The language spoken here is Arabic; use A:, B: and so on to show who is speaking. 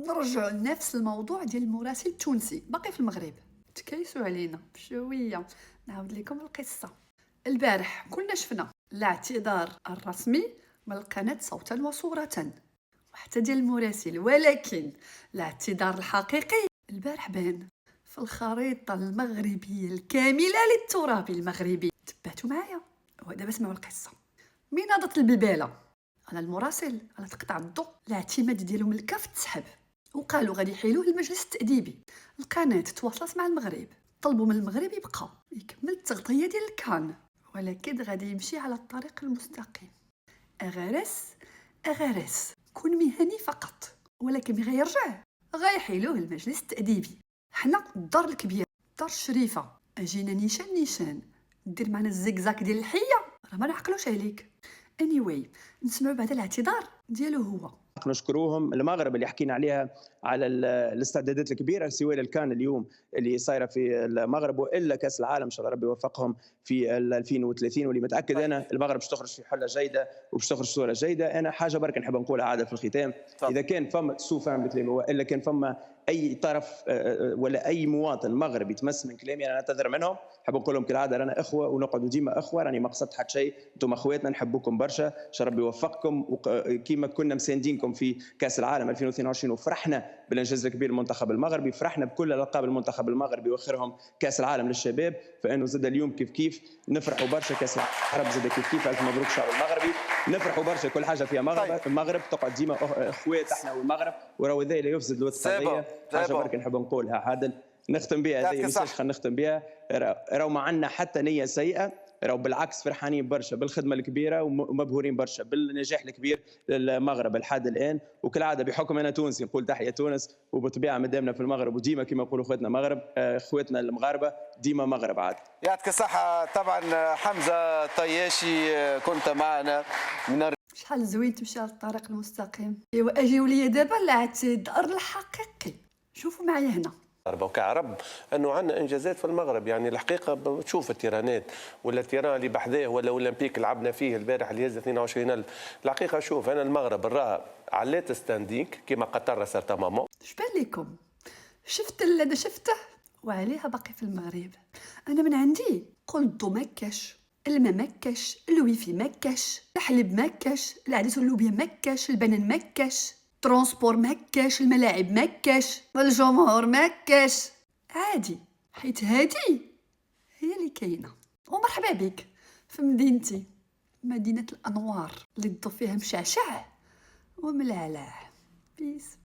A: نرجعوا لنفس الموضوع ديال المراسل التونسي باقي في المغرب. تكيسوا علينا بشويه. نعاود لكم القصه. البارح كنا شفنا الاعتذار الرسمي من القناه صوتا وصوره وحتى ديال المراسل، ولكن الاعتذار الحقيقي البارح بان في الخريطه المغربيه الكامله للتراب المغربي. تبعتوا معايا ودابا اسمعوا القصه. من ناضت البلباله على المراسل على تقطع الضوء، الاعتماد ديالهم الكاف تسحب، وقالوا غادي يحيلوه للمجلس التأديبي. القناة تواصلت مع المغرب، طلبوا من المغرب يبقى يكمل التغطية ديال الكان، ولكن غادي يمشي على الطريق المستقيم. أغارس كون مهني فقط، ولكن ملي غيرجع غيحيلوه للمجلس التأديبي. حنا الدار الكبير، الدار الشريفة، اجينا نيشان دير معنا الزيكزاك ديال الحية، راه ما نعقلوش عليك. anyway نسمعوا بعد الاعتذار ديالو هو.
B: نشكروهم المغرب اللي حكينا عليها على الاستعدادات الكبيره سواء الكان اليوم اللي صايره في المغرب والا كاس العالم ان شاء الله ربي يوفقهم في 2030 واللي متاكد انا المغرب باش تخرج في حله جيده وباش تخرج صوره جيده. انا حاجه برك نحب نقولها عاده في الختام، اذا كان فما سوء فهم بكلامي والا كان فما اي طرف ولا اي مواطن مغربي يتمس من كلامي انا نعتذر منهم. نحب نقول لهم كالعاده رانا اخوه ونقعدوا ديما اخوه، راني ما قصدت حتى شيء، انتم اخواتنا نحبوكم برشا، ان شاء ربي يوفقكم. وكيما كنا مساندينكم في كاس العالم 2022 وفرحنا بالانجاز الكبير للمنتخب المغربي، فرحنا بكل الالقاب المنتخب المغربي واخرهم كاس العالم للشباب، فانه زاد اليوم كيف نفرحوا برشا كاس العرب زاد كيف الف مبروك الشعب المغربي، نفرحوا برشا كل حاجه فيها مغرب. المغرب تقعد ديما اخوات احنا والمغرب، وراه ذا لا يفسد الود قضيه. حاجه برك نحب نقولها عادل نختم بها، هذه ميساج خلينا نختم بها. راهو ما عندنا حتى نيه سيئه، راهو بالعكس فرحانين برشا بالخدمه الكبيره ومبهورين برشا بالنجاح الكبير للمغرب لحد الان. وكالعاده بحكم انا تونسي نقول تحيه تونس، وبطبيعه مدامنا في المغرب وديما كما يقولوا اخواتنا مغرب، اخواتنا المغاربه ديما مغرب عاد.
C: يعطيك الصحه. طبعا حمزه طياشي كنت معنا من
A: شحال زوين تمشي على الطريق المستقيم. ايوا اجيو ليا دابا الاعتذار الحقيقي. شوفوا معايا هنا
D: وكعرب انه عندنا انجازات في المغرب. يعني الحقيقه تشوف التيرانات ولا التيران اللي بحذاه ولا اولمبيك لعبنا فيه البارح اللي هز 22,000. الحقيقه شوف انا المغرب راه علات ستاندينك كما قطر سارتا مامون.
A: شبان لكم؟ شفت اللي انا شفته وعليها باقي في المغرب. انا من عندي قول الضو مكاش، الماء مكاش، الويفي مكاش، الحليب مكاش، العدس واللوبيا مكاش، البنان مكاش، ترونسبور مكاش، الملاعب مكاش، الجمهور مكاش. عادي، حيت هادي هي اللي كاينه. ومرحبا بك في مدينتي، مدينه الانوار اللي الضو فيها مشعشع وملعلع. بيس.